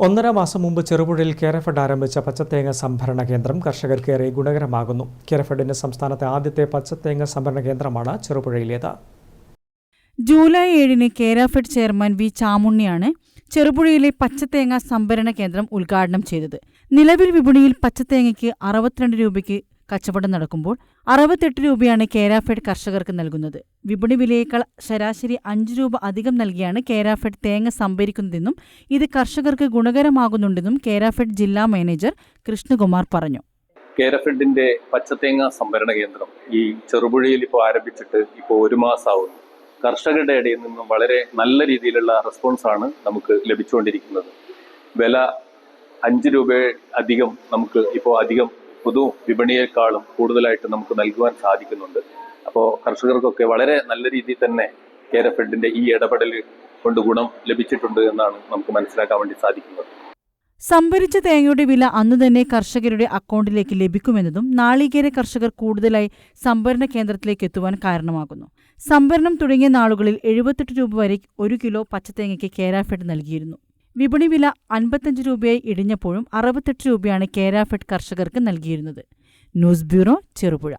1.5 മാസം മുമ്പ് ചെറുപുഴയിൽ കേരഫെഡ് ആരംഭിച്ച പച്ചത്തേങ്ങ സംഭരണ കേന്ദ്രം കർഷകർക്കേറെ ഗുണകരമാകുന്നു. കേരഫെഡിന്റെ സംസ്ഥാനത്തെ ആദ്യത്തെ പച്ചത്തേങ്ങ സംഭരണ കേന്ദ്രമാണ് ചെറുപുഴയിലേത്. ജൂലൈ 7-ന് കേരഫെഡ് ചെയർമാൻ വി ചാമുണ്ണിയാണ് ചെറുപുഴയിലെ പച്ചത്തേങ്ങ സംഭരണ കേന്ദ്രം ഉദ്ഘാടനം ചെയ്തത്. നിലവിൽ വിപണിയിൽ പച്ചത്തേങ്ങയ്ക്ക് 62 രൂപയ്ക്ക് കച്ചവടം നടക്കുമ്പോൾ 68 രൂപയാണ് കേരഫെഡ് കർഷകർക്ക് നൽകുന്നത്. വിപണി വിലയേക്കാൾ ശരാശരി 5 രൂപ അധികം നൽകിയാണ് കേരഫെഡ് തേങ്ങ സംഭരിക്കുന്നതെന്നും ഇത് കർഷകർക്ക് ഗുണകരമാകുന്നുണ്ടെന്നും കേരഫെഡ് ജില്ലാ മാനേജർ കൃഷ്ണകുമാർ പറഞ്ഞു. കേരഫെഡിന്റെ പച്ചത്തേങ്ങ സംഭരണ കേന്ദ്രം ഈ ചെറുപുഴയിൽ ഇപ്പോൾ ആരംഭിച്ചിട്ട് ഇപ്പോൾ 1 മാസമാവുന്നു. കർഷകരുടെ ഇടയിൽ നിന്നും വളരെ നല്ല രീതിയിലുള്ള റെസ്പോൺസാണ് നമുക്ക് ലഭിച്ചുകൊണ്ടിരിക്കുന്നത്. വില 5 രൂപ അധികം നമുക്ക് ഇപ്പോൾ അധികം പൊതു വിപണിയേക്കാളും കൂടുതലായിട്ട് നമുക്ക് നൽകുവാൻ സാധിക്കുന്നുണ്ട്. അപ്പോൾ കർഷകർക്കൊക്കെ വളരെ നല്ല രീതിയിൽ തന്നെ കേരഫെഡിന്റെ ഈ ഇടപെടൽ കൊണ്ട് ഗുണം ലഭിച്ചിട്ടുണ്ട് എന്നാണ് നമുക്ക് മനസ്സിലാക്കാൻ വേണ്ടി സാധിക്കുന്നത്. സംഭരിച്ച തേങ്ങയുടെ വില അന്നുതന്നെ കർഷകരുടെ അക്കൗണ്ടിലേക്ക് ലഭിക്കുമെന്നതും നാളികേര കർഷകർ കൂടുതലായി സംഭരണ കേന്ദ്രത്തിലേക്ക് എത്തുവാൻ കാരണമാകുന്നു. സംഭരണം തുടങ്ങിയ നാളുകളിൽ 78 രൂപ വരെ 1 കിലോ പച്ചത്തേങ്ങയ്ക്ക് കേരഫെഡ് നൽകിയിരുന്നു. വിപണി വില 55 രൂപയായി ഇടിഞ്ഞപ്പോഴും 68 രൂപയാണ് കേരഫെഡ് കർഷകർക്ക് നൽകിയിരുന്നത്. News bureau, Cherupuzha.